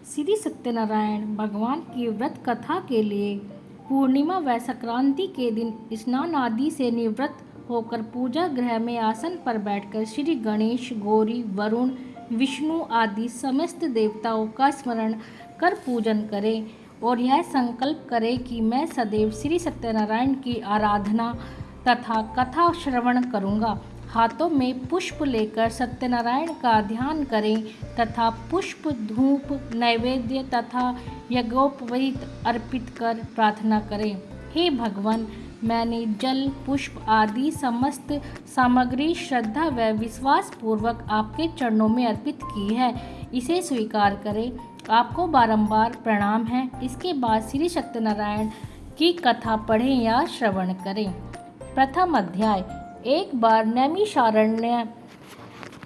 श्री सत्यनारायण भगवान की व्रत कथा के लिए पूर्णिमा व संक्रांति के दिन स्नान आदि से निवृत्त होकर पूजा गृह में आसन पर बैठकर श्री गणेश, गौरी, वरुण, विष्णु आदि समस्त देवताओं का स्मरण कर पूजन करें और यह संकल्प करें कि मैं सदैव श्री सत्यनारायण की आराधना तथा कथा श्रवण करूँगा। हाथों में पुष्प लेकर सत्यनारायण का ध्यान करें तथा पुष्प, धूप, नैवेद्य तथा यज्ञोपवीत अर्पित कर प्रार्थना करें। हे भगवान, मैंने जल, पुष्प आदि समस्त सामग्री श्रद्धा व विश्वास पूर्वक आपके चरणों में अर्पित की है, इसे स्वीकार करें। आपको बारंबार प्रणाम है। इसके बाद श्री सत्यनारायण की कथा पढ़ें या श्रवण करें। प्रथम अध्याय। एक बार नैमिषारण्य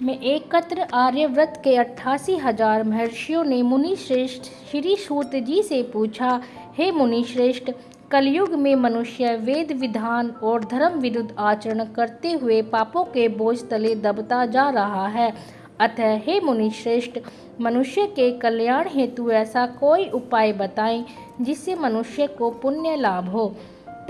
में एकत्र आर्यव्रत के 88,000 महर्षियों ने मुनि श्रेष्ठ श्री सूत जी से पूछा, हे मुनि श्रेष्ठ, कलयुग में मनुष्य वेद विधान और धर्म विरुद्ध आचरण करते हुए पापों के बोझ तले दबता जा रहा है। अतः हे मुनि श्रेष्ठ, मनुष्य के कल्याण हेतु ऐसा कोई उपाय बताएं जिससे मनुष्य को पुण्य लाभ हो।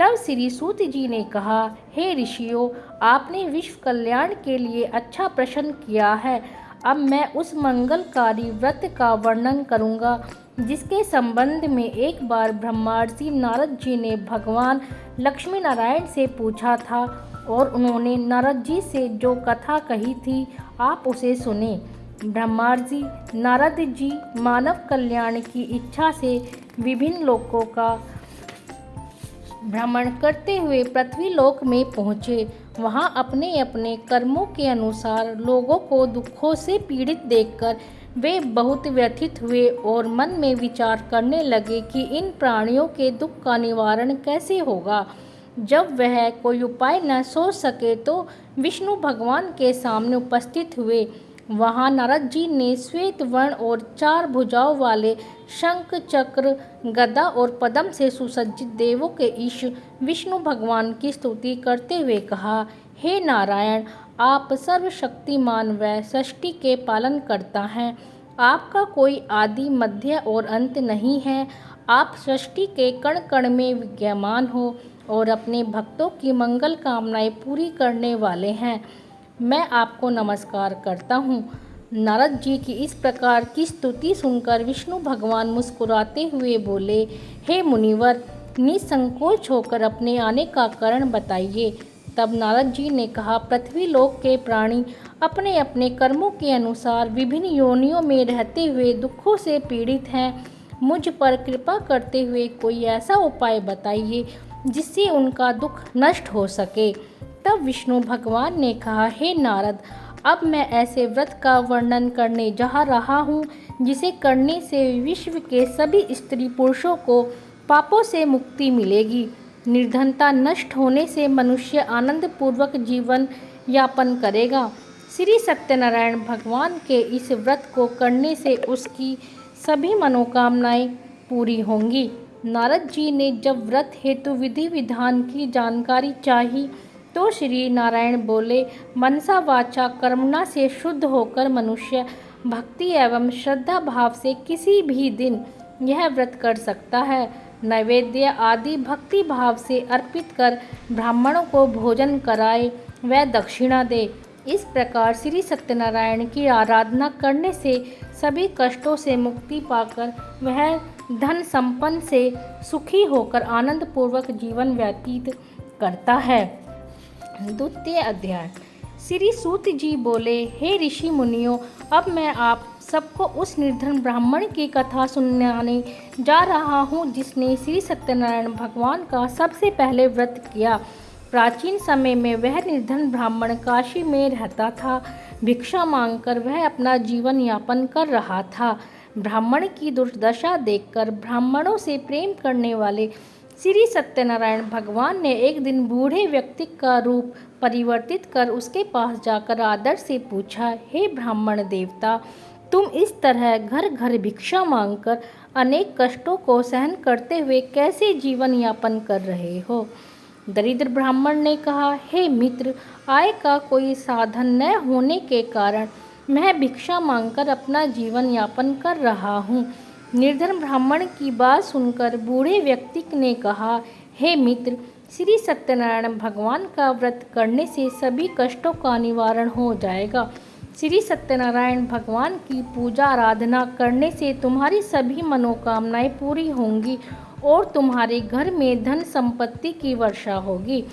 तब श्री सूत जी ने कहा, हे ऋषियों, आपने विश्व कल्याण के लिए अच्छा प्रश्न किया है। अब मैं उस मंगलकारी व्रत का वर्णन करूंगा जिसके संबंध में एक बार ब्रह्मर्षि नारद जी ने भगवान लक्ष्मी नारायण से पूछा था और उन्होंने नारद जी से जो कथा कही थी, आप उसे सुने। ब्रह्मर्षि नारद जी मानव कल्याण की इच्छा से विभिन्न लोकों का भ्रमण करते हुए पृथ्वी लोक में पहुँचे। वहाँ अपने अपने कर्मों के अनुसार लोगों को दुखों से पीड़ित देखकर वे बहुत व्यथित हुए और मन में विचार करने लगे कि इन प्राणियों के दुख का निवारण कैसे होगा। जब वह कोई उपाय न सोच सके तो विष्णु भगवान के सामने उपस्थित हुए। वहाँ नारद जी ने श्वेत वर्ण और 4 भुजाओं वाले शंख, चक्र, गदा और पद्म से सुसज्जित देवों के ईश विष्णु भगवान की स्तुति करते हुए कहा, हे नारायण, आप सर्वशक्तिमान व सृष्टि के पालन करता हैं। आपका कोई आदि, मध्य और अंत नहीं है। आप सृष्टि के कण कण में विद्यमान हो और अपने भक्तों की मंगल कामनाएं पूरी करने वाले हैं। मैं आपको नमस्कार करता हूँ। नारद जी की इस प्रकार की स्तुति सुनकर विष्णु भगवान मुस्कुराते हुए बोले, हे मुनिवर, निसंकोच होकर अपने आने का कारण बताइए। तब नारद जी ने कहा, पृथ्वी लोक के प्राणी अपने अपने कर्मों के अनुसार विभिन्न योनियों में रहते हुए दुखों से पीड़ित हैं। मुझ पर कृपा करते हुए कोई ऐसा उपाय बताइए जिससे उनका दुख नष्ट हो सके। तब विष्णु भगवान ने कहा, हे नारद, अब मैं ऐसे व्रत का वर्णन करने जा रहा हूँ जिसे करने से विश्व के सभी स्त्री पुरुषों को पापों से मुक्ति मिलेगी। निर्धनता नष्ट होने से मनुष्य आनंद पूर्वक जीवन यापन करेगा। श्री सत्यनारायण भगवान के इस व्रत को करने से उसकी सभी मनोकामनाएं पूरी होंगी। नारद जी ने जब व्रत हेतु विधि विधान की जानकारी चाही तो श्री नारायण बोले, मनसा वाचा कर्मणा से शुद्ध होकर मनुष्य भक्ति एवं श्रद्धा भाव से किसी भी दिन यह व्रत कर सकता है। नैवेद्य आदि भक्ति भाव से अर्पित कर ब्राह्मणों को भोजन कराए व दक्षिणा दे। इस प्रकार श्री सत्यनारायण की आराधना करने से सभी कष्टों से मुक्ति पाकर वह धन संपन्न से सुखी होकर आनंद पूर्वक जीवन व्यतीत करता है। द्वितीय अध्याय। श्री सूत जी बोले, हे ऋषि मुनियों, अब मैं आप सबको उस निर्धन ब्राह्मण की कथा सुनाने जा रहा हूँ जिसने श्री सत्यनारायण भगवान का सबसे पहले व्रत किया। प्राचीन समय में वह निर्धन ब्राह्मण काशी में रहता था। भिक्षा मांगकर वह अपना जीवन यापन कर रहा था। ब्राह्मण की दुर्दशा देखकर ब्राह्मणों से प्रेम करने वाले श्री सत्यनारायण भगवान ने एक दिन बूढ़े व्यक्ति का रूप परिवर्तित कर उसके पास जाकर आदर से पूछा, हे ब्राह्मण देवता, तुम इस तरह घर घर भिक्षा मांगकर अनेक कष्टों को सहन करते हुए कैसे जीवन यापन कर रहे हो। दरिद्र ब्राह्मण ने कहा, हे मित्र, आय का कोई साधन न होने के कारण मैं भिक्षा मांगकर अपना जीवन यापन कर रहा हूँ। निर्धन ब्राह्मण की बात सुनकर बूढ़े व्यक्ति ने कहा, हे मित्र, श्री सत्यनारायण भगवान का व्रत करने से सभी कष्टों का निवारण हो जाएगा। श्री सत्यनारायण भगवान की पूजा आराधना करने से तुम्हारी सभी मनोकामनाएं पूरी होंगी और तुम्हारे घर में धन संपत्ति की वर्षा होगी।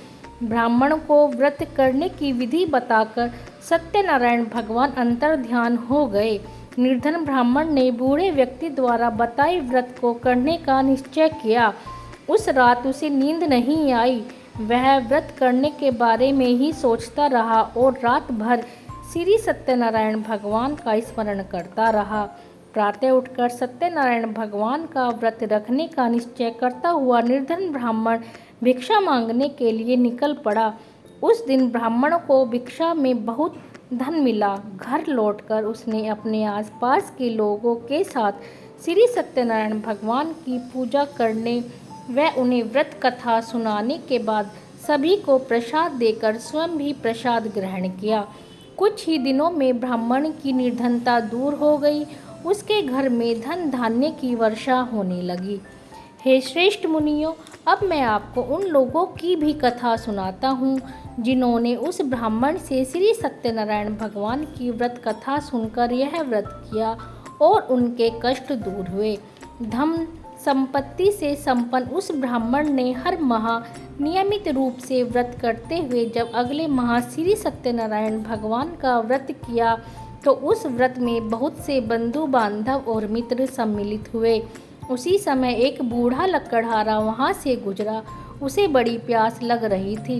ब्राह्मण को व्रत करने की विधि बताकर सत्यनारायण भगवान अंतर ध्यान हो गए। निर्धन ब्राह्मण ने बूढ़े व्यक्ति द्वारा बताए व्रत को करने का निश्चय किया। उस रात उसे नींद नहीं आई। वह व्रत करने के बारे में ही सोचता रहा और रात भर श्री सत्यनारायण भगवान का स्मरण करता रहा। प्रातः उठकर सत्यनारायण भगवान का व्रत रखने का निश्चय करता हुआ निर्धन ब्राह्मण भिक्षा मांगने के लिए निकल पड़ा। उस दिन ब्राह्मण को भिक्षा में बहुत धन मिला। घर लौटकर उसने अपने आसपास के लोगों के साथ श्री सत्यनारायण भगवान की पूजा करने व उन्हें व्रत कथा सुनाने के बाद सभी को प्रसाद देकर स्वयं भी प्रसाद ग्रहण किया। कुछ ही दिनों में ब्राह्मण की निर्धनता दूर हो गई। उसके घर में धन धान्य की वर्षा होने लगी। हे श्रेष्ठ मुनियों, अब मैं आपको उन लोगों की भी कथा सुनाता हूँ जिन्होंने उस ब्राह्मण से श्री सत्यनारायण भगवान की व्रत कथा सुनकर यह व्रत किया और उनके कष्ट दूर हुए। धन संपत्ति से संपन्न उस ब्राह्मण ने हर माह नियमित रूप से व्रत करते हुए जब अगले माह श्री सत्यनारायण भगवान का व्रत किया तो उस व्रत में बहुत से बंधु बांधव और मित्र सम्मिलित हुए। उसी समय एक बूढ़ा लकड़हारा वहां से गुजरा। उसे बड़ी प्यास लग रही थी,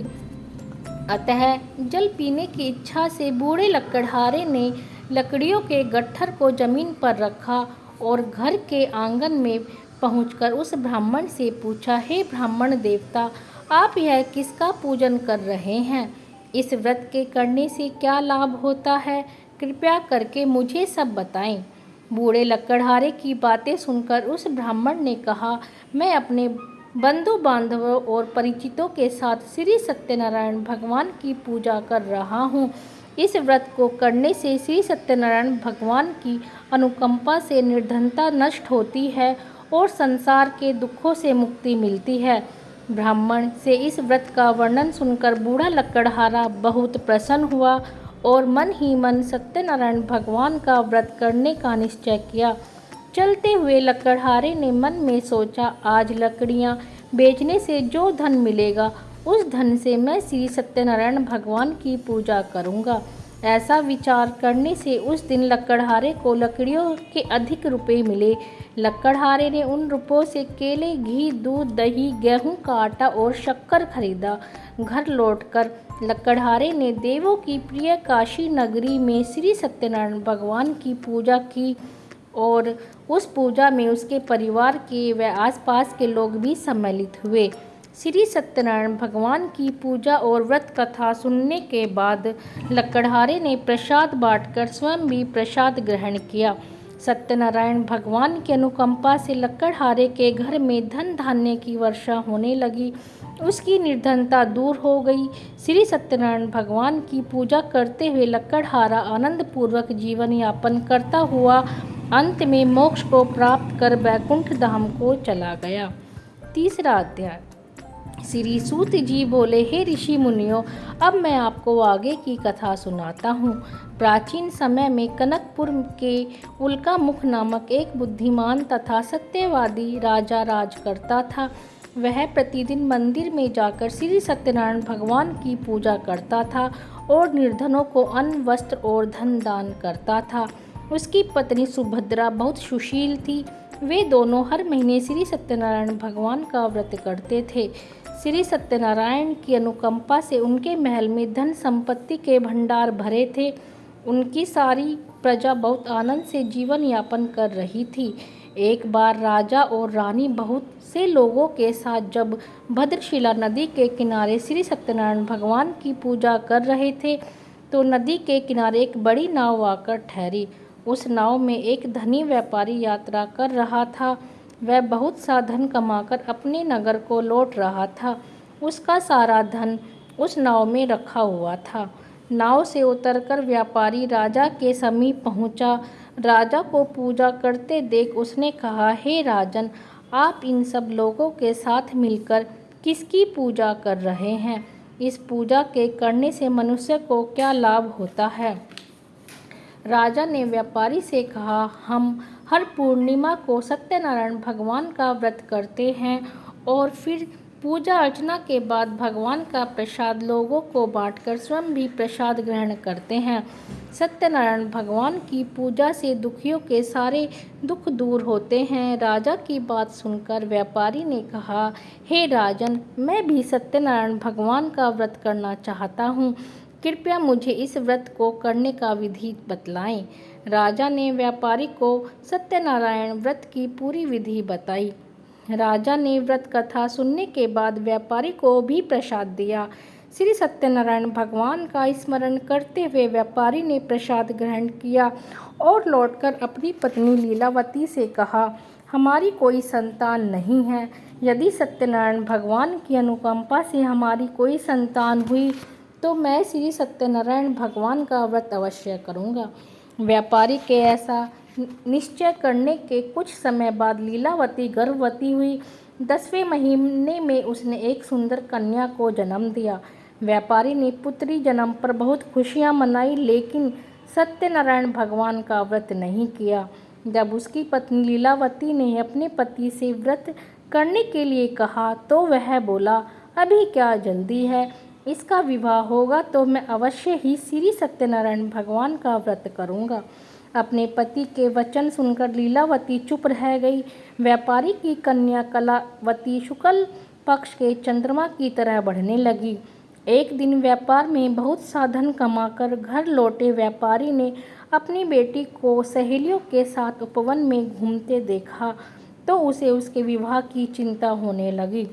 अतः जल पीने की इच्छा से बूढ़े लकड़हारे ने लकड़ियों के गट्ठर को जमीन पर रखा और घर के आंगन में पहुंचकर उस ब्राह्मण से पूछा, हे ब्राह्मण देवता, आप यह किसका पूजन कर रहे हैं? इस व्रत के करने से क्या लाभ होता है? कृपया करके मुझे सब बताएं। बूढ़े लकड़हारे की बातें सुनकर उस ब्राह्मण ने कहा, मैं अपने बंधु बांधवों और परिचितों के साथ श्री सत्यनारायण भगवान की पूजा कर रहा हूँ। इस व्रत को करने से श्री सत्यनारायण भगवान की अनुकंपा से निर्धनता नष्ट होती है और संसार के दुखों से मुक्ति मिलती है। ब्राह्मण से इस व्रत का वर्णन सुनकर बूढ़ा लकड़हारा बहुत प्रसन्न हुआ और मन ही मन सत्यनारायण भगवान का व्रत करने का निश्चय किया। चलते हुए लकड़हारे ने मन में सोचा, आज लकड़ियाँ बेचने से जो धन मिलेगा उस धन से मैं श्री सत्यनारायण भगवान की पूजा करूँगा। ऐसा विचार करने से उस दिन लकड़हारे को लकड़ियों के अधिक रुपए मिले। लकड़हारे ने उन रुपयों से केले, घी, दूध, दही, गेहूं का आटा और शक्कर खरीदा। घर लौटकर लकड़हारे ने देवों की प्रिय काशी नगरी में श्री सत्यनारायण भगवान की पूजा की और उस पूजा में उसके परिवार के व आसपास के लोग भी सम्मिलित हुए। श्री सत्यनारायण भगवान की पूजा और व्रत कथा सुनने के बाद लकड़हारे ने प्रसाद बांटकर स्वयं भी प्रसाद ग्रहण किया। सत्यनारायण भगवान की अनुकंपा से लकड़हारे के घर में धन धान्य की वर्षा होने लगी। उसकी निर्धनता दूर हो गई। श्री सत्यनारायण भगवान की पूजा करते हुए लकड़हारा आनंदपूर्वक जीवन यापन करता हुआ अंत में मोक्ष को प्राप्त कर वैकुंठ धाम को चला गया। तीसरा अध्याय। श्री सूत जी बोले, हे ऋषि मुनियों, अब मैं आपको आगे की कथा सुनाता हूँ। प्राचीन समय में कनकपुर के उल्कामुख नामक एक बुद्धिमान तथा सत्यवादी राजा राज करता था। वह प्रतिदिन मंदिर में जाकर श्री सत्यनारायण भगवान की पूजा करता था और निर्धनों को अन्न, वस्त्र और धन दान करता था। उसकी पत्नी सुभद्रा बहुत सुशील थी। वे दोनों हर महीने श्री सत्यनारायण भगवान का व्रत करते थे। श्री सत्यनारायण की अनुकंपा से उनके महल में धन संपत्ति के भंडार भरे थे। उनकी सारी प्रजा बहुत आनंद से जीवन यापन कर रही थी। एक बार राजा और रानी बहुत से लोगों के साथ जब भद्रशिला नदी के किनारे श्री सत्यनारायण भगवान की पूजा कर रहे थे तो नदी के किनारे एक बड़ी नाव आकर ठहरी। उस नाव में एक धनी व्यापारी यात्रा कर रहा था। वह बहुत सा धन कमाकर अपने नगर को लौट रहा था। उसका सारा धन उस नाव में रखा हुआ था। नाव से उतरकर व्यापारी राजा के समीप पहुंचा। राजा को पूजा करते देख उसने कहा, हे राजन, आप इन सब लोगों के साथ मिलकर किसकी पूजा कर रहे हैं? इस पूजा के करने से मनुष्य को क्या लाभ होता है? राजा ने व्यापारी से कहा, हम हर पूर्णिमा को सत्यनारायण भगवान का व्रत करते हैं और फिर पूजा अर्चना के बाद भगवान का प्रसाद लोगों को बांटकर स्वयं भी प्रसाद ग्रहण करते हैं। सत्यनारायण भगवान की पूजा से दुखियों के सारे दुख दूर होते हैं। राजा की बात सुनकर व्यापारी ने कहा, हे राजन, मैं भी सत्यनारायण भगवान का व्रत करना चाहता हूँ। कृपया मुझे इस व्रत को करने का विधि बतलाएं। राजा ने व्यापारी को सत्यनारायण व्रत की पूरी विधि बताई। राजा ने व्रत कथा सुनने के बाद व्यापारी को भी प्रसाद दिया। श्री सत्यनारायण भगवान का स्मरण करते हुए व्यापारी ने प्रसाद ग्रहण किया और लौटकर अपनी पत्नी लीलावती से कहा, हमारी कोई संतान नहीं है। यदि सत्यनारायण भगवान की अनुकंपा से हमारी कोई संतान हुई तो मैं श्री सत्यनारायण भगवान का व्रत अवश्य करूँगा। व्यापारी के ऐसा निश्चय करने के कुछ समय बाद लीलावती गर्भवती हुई। 10वें महीने में उसने एक सुंदर कन्या को जन्म दिया। व्यापारी ने पुत्री जन्म पर बहुत खुशियां मनाई, लेकिन सत्यनारायण भगवान का व्रत नहीं किया। जब उसकी पत्नी लीलावती ने अपने पति से व्रत करने के लिए कहा तो वह बोला, अभी क्या जल्दी है, इसका विवाह होगा तो मैं अवश्य ही श्री सत्यनारायण भगवान का व्रत करूँगा। अपने पति के वचन सुनकर लीलावती चुप रह गई। व्यापारी की कन्या कलावती शुक्ल पक्ष के चंद्रमा की तरह बढ़ने लगी। एक दिन व्यापार में बहुत सा धन कमाकर घर लौटे व्यापारी ने अपनी बेटी को सहेलियों के साथ उपवन में घूमते देखा तो उसे उसके विवाह की चिंता होने लगी।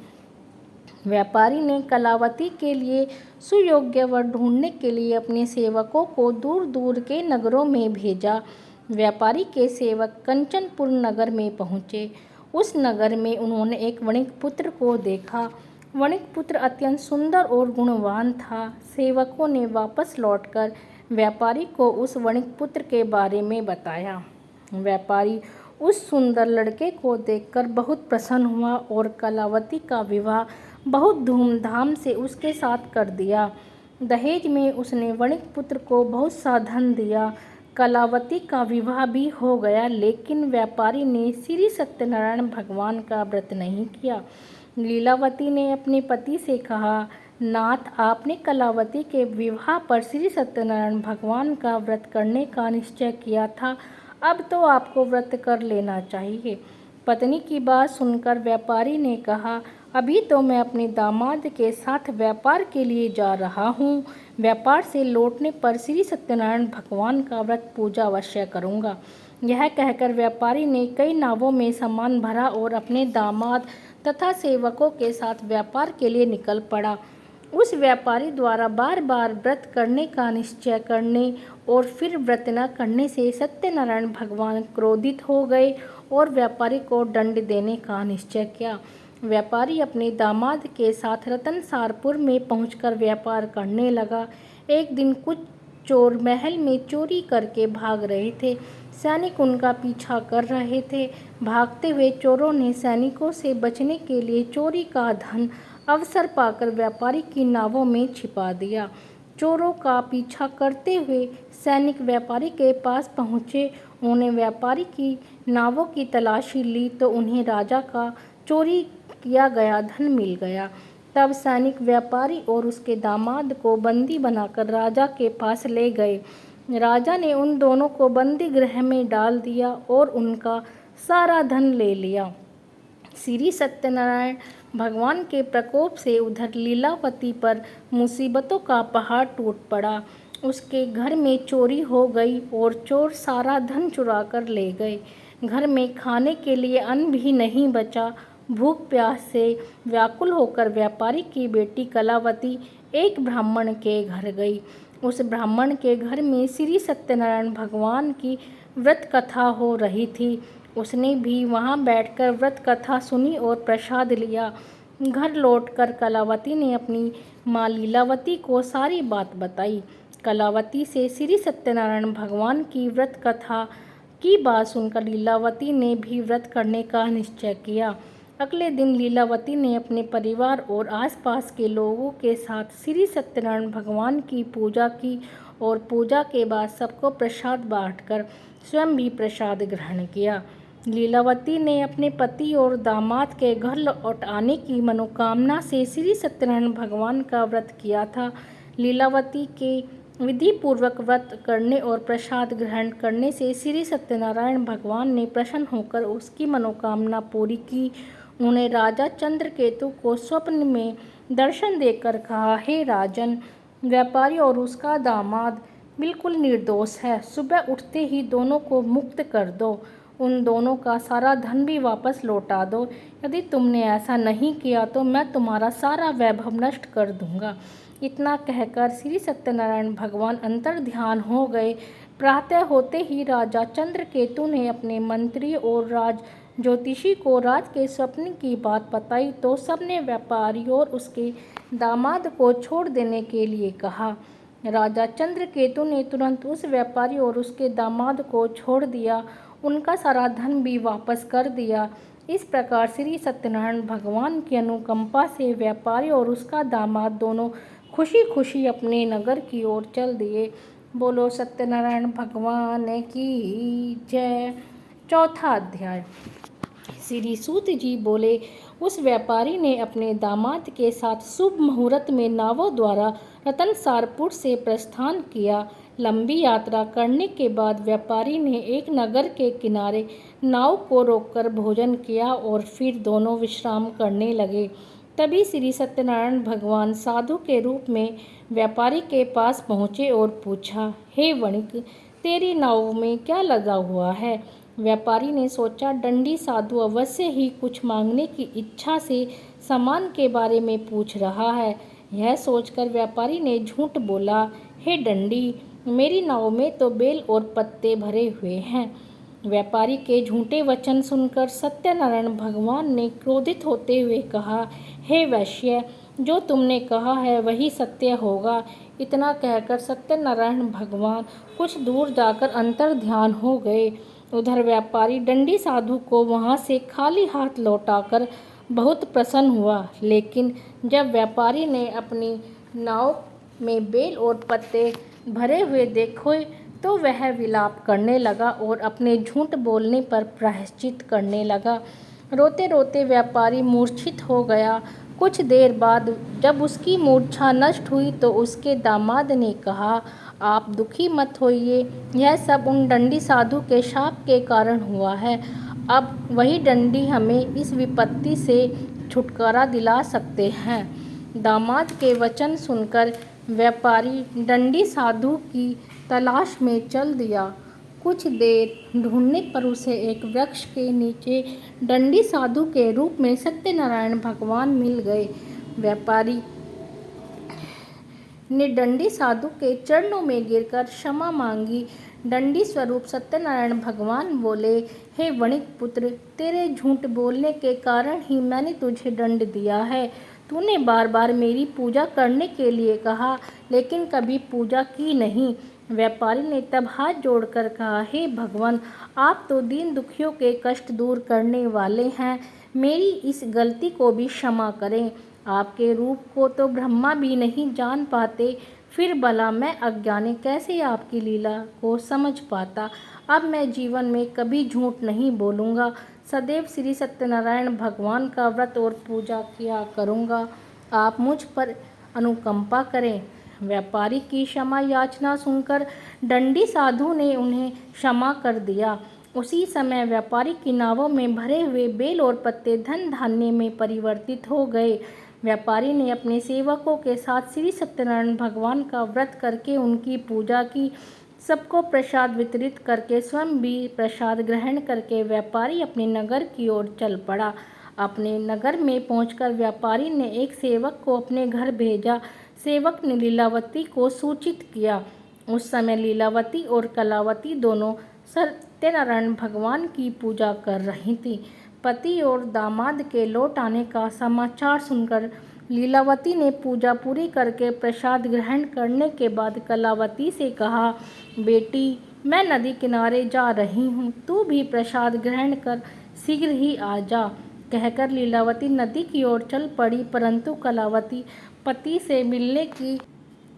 व्यापारी ने कलावती के लिए सुयोग्य वर ढूंढने के लिए अपने सेवकों को दूर दूर के नगरों में भेजा। व्यापारी के सेवक कंचनपुर नगर में पहुँचे। उस नगर में उन्होंने एक वणिक पुत्र को देखा। वणिक पुत्र अत्यंत सुंदर और गुणवान था। सेवकों ने वापस लौटकर व्यापारी को उस वणिक पुत्र के बारे में बताया। व्यापारी उस सुंदर लड़के को देखकर बहुत प्रसन्न हुआ और कलावती का विवाह बहुत धूमधाम से उसके साथ कर दिया। दहेज में उसने वणिक पुत्र को बहुत सा धन दिया। कलावती का विवाह भी हो गया, लेकिन व्यापारी ने श्री सत्यनारायण भगवान का व्रत नहीं किया। लीलावती ने अपने पति से कहा, नाथ, आपने कलावती के विवाह पर श्री सत्यनारायण भगवान का व्रत करने का निश्चय किया था, अब तो आपको व्रत कर लेना चाहिए। पत्नी की बात सुनकर व्यापारी ने कहा, अभी तो मैं अपने दामाद के साथ व्यापार के लिए जा रहा हूँ। व्यापार से लौटने पर श्री सत्यनारायण भगवान का व्रत पूजा अवश्य करूँगा। यह कहकर व्यापारी ने कई नावों में सामान भरा और अपने दामाद तथा सेवकों के साथ व्यापार के लिए निकल पड़ा। उस व्यापारी द्वारा बार बार व्रत करने का निश्चय करने और फिर व्रत न करने से सत्यनारायण भगवान क्रोधित हो गए और व्यापारी को दंड देने का निश्चय किया। व्यापारी अपने दामाद के साथ रतनसारपुर में पहुंचकर व्यापार करने लगा। एक दिन कुछ चोर महल में चोरी करके भाग रहे थे। सैनिक उनका पीछा कर रहे थे। भागते हुए चोरों ने सैनिकों से बचने के लिए चोरी का धन अवसर पाकर व्यापारी की नावों में छिपा दिया। चोरों का पीछा करते हुए सैनिक व्यापारी के पास पहुँचे। उन्होंने व्यापारी की नावों की तलाशी ली तो उन्हें राजा का चोरी किया गया धन मिल गया। तब सैनिक व्यापारी और उसके दामाद को बंदी बनाकर राजा के पास ले गए। राजा ने उन दोनों को बंदी गृह में डाल दिया और उनका सारा धन ले लिया। श्री सत्यनारायण भगवान के प्रकोप से उधर लीलावती पर मुसीबतों का पहाड़ टूट पड़ा। उसके घर में चोरी हो गई और चोर सारा धन चुरा कर ले गए। घर में खाने के लिए अन्न भी नहीं बचा। भूख प्यास से व्याकुल होकर व्यापारी की बेटी कलावती एक ब्राह्मण के घर गई। उस ब्राह्मण के घर में श्री सत्यनारायण भगवान की व्रत कथा हो रही थी। उसने भी वहां बैठकर व्रत कथा सुनी और प्रसाद लिया। घर लौटकर कलावती ने अपनी माँ लीलावती को सारी बात बताई। कलावती से श्री सत्यनारायण भगवान की व्रत कथा की बात सुनकर लीलावती ने भी व्रत करने का निश्चय किया। अगले दिन लीलावती ने अपने परिवार और आसपास के लोगों के साथ श्री सत्यनारायण भगवान की पूजा की और पूजा के बाद सबको प्रसाद बांटकर स्वयं भी प्रसाद ग्रहण किया। लीलावती ने अपने पति और दामाद के घर लौट आने की मनोकामना से श्री सत्यनारायण भगवान का व्रत किया था। लीलावती के विधि पूर्वक व्रत करने और प्रसाद ग्रहण करने से श्री सत्यनारायण भगवान ने प्रसन्न होकर उसकी मनोकामना पूरी की। उन्होंने राजा चंद्रकेतु को स्वप्न में दर्शन देकर कहा, हे राजन, व्यापारी और उसका दामाद बिल्कुल निर्दोष है। सुबह उठते ही दोनों को मुक्त कर दो, उन दोनों का सारा धन भी वापस लौटा दो। यदि तुमने ऐसा नहीं किया तो मैं तुम्हारा सारा वैभव नष्ट कर दूंगा। इतना कहकर श्री सत्यनारायण भगवान अंतर ध्यान हो गए। प्रातः होते ही राजा चंद्रकेतु ने अपने मंत्री और राज ज्योतिषी को रात के स्वप्न की बात बताई तो सबने व्यापारी और उसके दामाद को छोड़ देने के लिए कहा। राजा चंद्रकेतु ने तुरंत उस व्यापारी और उसके दामाद को छोड़ दिया, उनका सारा धन भी वापस कर दिया। इस प्रकार श्री सत्यनारायण भगवान की अनुकंपा से व्यापारी और उसका दामाद दोनों खुशी खुशी अपने नगर की ओर चल दिए। बोलो सत्यनारायण भगवान की जय। चौथा अध्याय। श्री सूत जी बोले, उस व्यापारी ने अपने दामाद के साथ शुभ मुहूर्त में नावों द्वारा रतनसारपुर से प्रस्थान किया। लंबी यात्रा करने के बाद व्यापारी ने एक नगर के किनारे नाव को रोककर भोजन किया और फिर दोनों विश्राम करने लगे। तभी श्री सत्यनारायण भगवान साधु के रूप में व्यापारी के पास पहुँचे और पूछा, हे वणिक, तेरी नाव में क्या लगा हुआ है? व्यापारी ने सोचा, दंडी साधु अवश्य ही कुछ मांगने की इच्छा से सामान के बारे में पूछ रहा है। यह सोचकर व्यापारी ने झूठ बोला, हे दंडी, मेरी नाव में तो बेल और पत्ते भरे हुए हैं। व्यापारी के झूठे वचन सुनकर सत्यनारायण भगवान ने क्रोधित होते हुए कहा, हे वैश्य, जो तुमने कहा है वही सत्य होगा। इतना कहकर सत्यनारायण भगवान कुछ दूर जाकर अंतर ध्यान हो गए। उधर व्यापारी दंडी साधु को वहां से खाली हाथ लौटाकर बहुत प्रसन्न हुआ, लेकिन जब व्यापारी ने अपनी नाव में बेल और पत्ते भरे हुए देखे तो वह विलाप करने लगा और अपने झूठ बोलने पर प्रायश्चित करने लगा। रोते रोते व्यापारी मूर्छित हो गया। कुछ देर बाद जब उसकी मूर्छा नष्ट हुई तो उसके दामाद ने कहा, आप दुखी मत होइए, यह सब उन दंडी साधु के शाप के कारण हुआ है। अब वही दंडी हमें इस विपत्ति से छुटकारा दिला सकते हैं। दामाद के वचन सुनकर व्यापारी दंडी साधु की तलाश में चल दिया। कुछ देर ढूंढने पर उसे एक वृक्ष के नीचे दंडी साधु के रूप में सत्यनारायण भगवान मिल गए। व्यापारी ने दंडी साधु के चरणों में गिरकर क्षमा मांगी। दंडी स्वरूप सत्यनारायण भगवान बोले, हे वणिक पुत्र, तेरे झूठ बोलने के कारण ही मैंने तुझे दंड दिया है। तूने बार बार मेरी पूजा करने के लिए कहा, लेकिन कभी पूजा की नहीं। व्यापारी ने तब हाथ जोड़कर कहा, हे भगवान, आप तो दीन दुखियों के कष्ट दूर करने वाले हैं, मेरी इस गलती को भी क्षमा करें। आपके रूप को तो ब्रह्मा भी नहीं जान पाते, फिर भला मैं अज्ञानी कैसे आपकी लीला को समझ पाता। अब मैं जीवन में कभी झूठ नहीं बोलूँगा, सदैव श्री सत्यनारायण भगवान का व्रत और पूजा किया करूँगा। आप मुझ पर अनुकंपा करें। व्यापारी की क्षमा याचना सुनकर दंडी साधु ने उन्हें क्षमा कर दिया। उसी समय व्यापारी की नावों में भरे हुए बेल और पत्ते धन धान्य में परिवर्तित हो गए। व्यापारी ने अपने सेवकों के साथ श्री सत्यनारायण भगवान का व्रत करके उनकी पूजा की। सबको प्रसाद वितरित करके स्वयं भी प्रसाद ग्रहण करके व्यापारी अपने नगर की ओर चल पड़ा। अपने नगर में पहुंचकर व्यापारी ने एक सेवक को अपने घर भेजा। सेवक ने लीलावती को सूचित किया। उस समय लीलावती और कलावती दोनों सत्यनारायण भगवान की पूजा कर रही थीं। पति और दामाद के लौट आने का समाचार सुनकर लीलावती ने पूजा पूरी करके प्रसाद ग्रहण करने के बाद कलावती से कहा, बेटी, मैं नदी किनारे जा रही हूँ, तू भी प्रसाद ग्रहण कर शीघ्र ही आ जा। कहकर लीलावती नदी की ओर चल पड़ी, परंतु कलावती पति से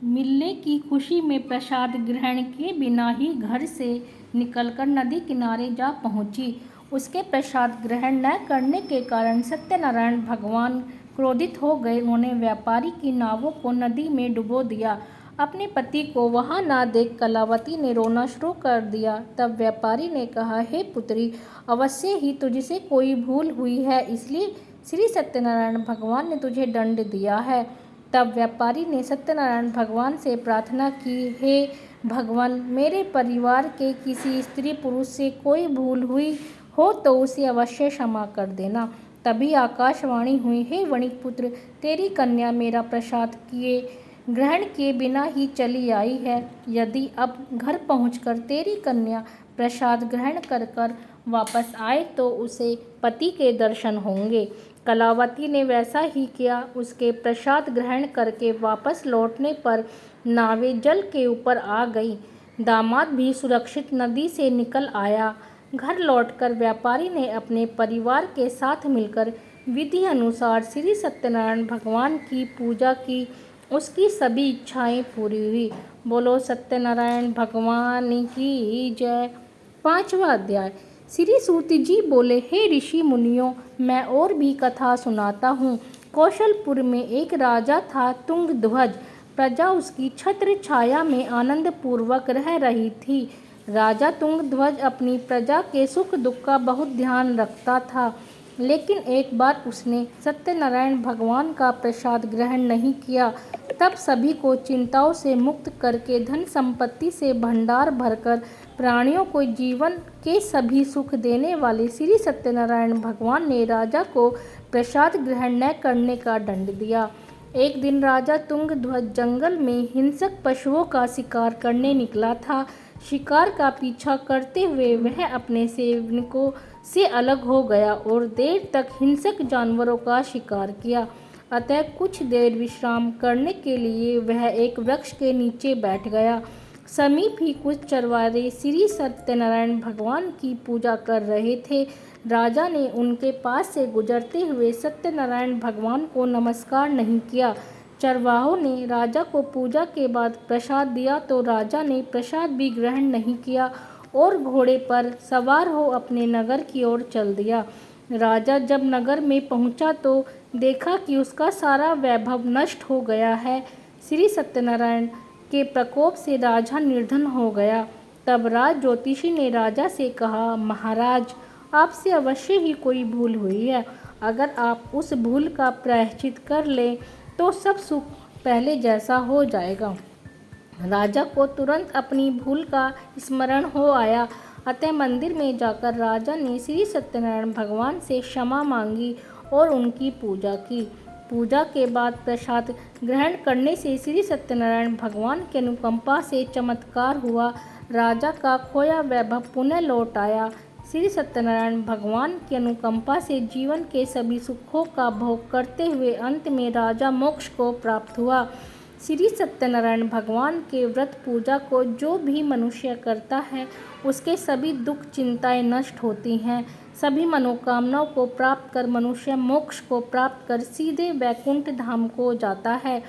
मिलने की खुशी में प्रसाद ग्रहण किए बिना ही घर से निकलकर नदी किनारे जा पहुंची। उसके प्रसाद ग्रहण न करने के कारण सत्यनारायण भगवान क्रोधित हो गए। उन्होंने व्यापारी की नावों को नदी में डुबो दिया। अपने पति को वहां न देख कलावती ने रोना शुरू कर दिया। तब व्यापारी ने कहा, हे पुत्री, अवश्य ही तुझसे कोई भूल हुई है, इसलिए श्री सत्यनारायण भगवान ने तुझे दंड दिया है। तब व्यापारी ने सत्यनारायण भगवान से प्रार्थना की, हे भगवान, मेरे परिवार के किसी स्त्री पुरुष से कोई भूल हुई हो तो उसे अवश्य क्षमा कर देना। तभी आकाशवाणी हुई, हे वणिक पुत्र, तेरी कन्या मेरा प्रसाद ग्रहण किए बिना ही चली आई है। यदि अब घर पहुंचकर तेरी कन्या प्रसाद ग्रहण कर वापस आए तो उसे पति के दर्शन होंगे। कलावती ने वैसा ही किया। उसके प्रसाद ग्रहण करके वापस लौटने पर नावें जल के ऊपर आ गई। दामाद भी सुरक्षित नदी से निकल आया। घर लौटकर व्यापारी ने अपने परिवार के साथ मिलकर विधि अनुसार श्री सत्यनारायण भगवान की पूजा की। उसकी सभी इच्छाएं पूरी हुई। बोलो सत्यनारायण भगवान की जय। 5वां अध्याय। श्री सूत जी बोले, हे ऋषि मुनियों, मैं और भी कथा सुनाता हूँ। कौशलपुर में एक राजा था, तुंगध्वज। प्रजा उसकी छत्र छाया में आनंद पूर्वक रह रही थी। राजा तुंगध्वज अपनी प्रजा के सुख दुख का बहुत ध्यान रखता था, लेकिन एक बार उसने सत्यनारायण भगवान का प्रसाद ग्रहण नहीं किया। तब सभी को चिंताओं से मुक्त करके धन संपत्ति से भंडार भरकर प्राणियों को जीवन के सभी सुख देने वाले श्री सत्यनारायण भगवान ने राजा को प्रसाद ग्रहण न करने का दंड दिया। एक दिन राजा तुंगध्वज जंगल में हिंसक पशुओं का शिकार करने निकला था। शिकार का पीछा करते हुए वह अपने सेवकों से अलग हो गया और देर तक हिंसक जानवरों का शिकार किया। अतः कुछ देर विश्राम करने के लिए वह एक वृक्ष के नीचे बैठ गया। समीप ही कुछ चरवाहे श्री सत्यनारायण भगवान की पूजा कर रहे थे। राजा ने उनके पास से गुजरते हुए सत्यनारायण भगवान को नमस्कार नहीं किया। चरवाहों ने राजा को पूजा के बाद प्रसाद दिया तो राजा ने प्रसाद भी ग्रहण नहीं किया और घोड़े पर सवार हो अपने नगर की ओर चल दिया। राजा जब नगर में पहुंचा तो देखा कि उसका सारा वैभव नष्ट हो गया है। श्री सत्यनारायण के प्रकोप से राजा निर्धन हो गया। तब राज ज्योतिषी ने राजा से कहा, महाराज, आपसे अवश्य ही कोई भूल हुई है। अगर आप उस भूल का प्रायश्चित कर लें तो सब सुख पहले जैसा हो जाएगा। राजा को तुरंत अपनी भूल का स्मरण हो आया। अतः मंदिर में जाकर राजा ने श्री सत्यनारायण भगवान से क्षमा मांगी और उनकी पूजा की। पूजा के बाद प्रसाद ग्रहण करने से श्री सत्यनारायण भगवान की अनुकंपा से चमत्कार हुआ। राजा का खोया वैभव पुनः लौट आया। श्री सत्यनारायण भगवान की अनुकंपा से जीवन के सभी सुखों का भोग करते हुए अंत में राजा मोक्ष को प्राप्त हुआ। श्री सत्यनारायण भगवान के व्रत पूजा को जो भी मनुष्य करता है उसके सभी दुख चिंताएं नष्ट होती हैं। सभी मनोकामनाओं को प्राप्त कर मनुष्य मोक्ष को प्राप्त कर सीधे वैकुंठ धाम को जाता है।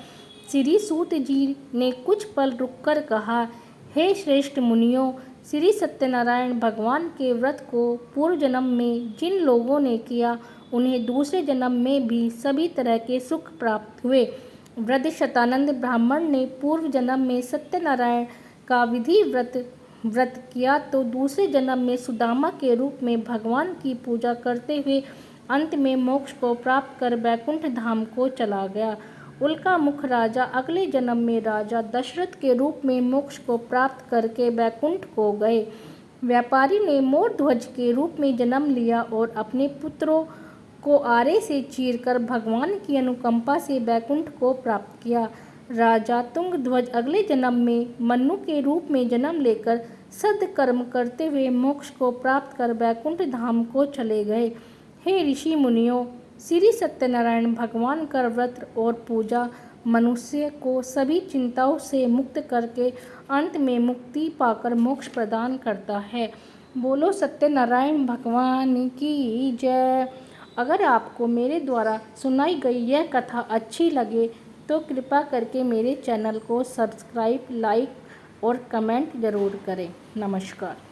श्री सूत जी ने कुछ पल रुककर कहा, हे श्रेष्ठ मुनियों, श्री सत्यनारायण भगवान के व्रत को पूर्व जन्म में जिन लोगों ने किया उन्हें दूसरे जन्म में भी सभी तरह के सुख प्राप्त हुए। वृद्ध शतानंद ब्राह्मण ने पूर्व जन्म में सत्यनारायण का विधि व्रत किया तो दूसरे जन्म में सुदामा के रूप में भगवान की पूजा करते हुए अंत में मोक्ष को प्राप्त कर वैकुंठ धाम को चला गया। उल्का मुख राजा अगले जन्म में राजा दशरथ के रूप में मोक्ष को प्राप्त करके वैकुंठ को गए। व्यापारी ने मोर ध्वज के रूप में जन्म लिया और अपने पुत्रों को आरे से चीरकर भगवान की अनुकंपा से वैकुंठ को प्राप्त किया। राजा तुंगध्वज अगले जन्म में मन्नु के रूप में जन्म लेकर सद्कर्म करते हुए मोक्ष को प्राप्त कर वैकुंठ धाम को चले गए। हे ऋषि मुनियों, श्री सत्यनारायण भगवान का व्रत और पूजा मनुष्य को सभी चिंताओं से मुक्त करके अंत में मुक्ति पाकर मोक्ष प्रदान करता है। बोलो सत्यनारायण भगवान की जय। अगर आपको मेरे द्वारा सुनाई गई यह कथा अच्छी लगे तो कृपा करके मेरे चैनल को सब्सक्राइब, लाइक और कमेंट ज़रूर करें। नमस्कार।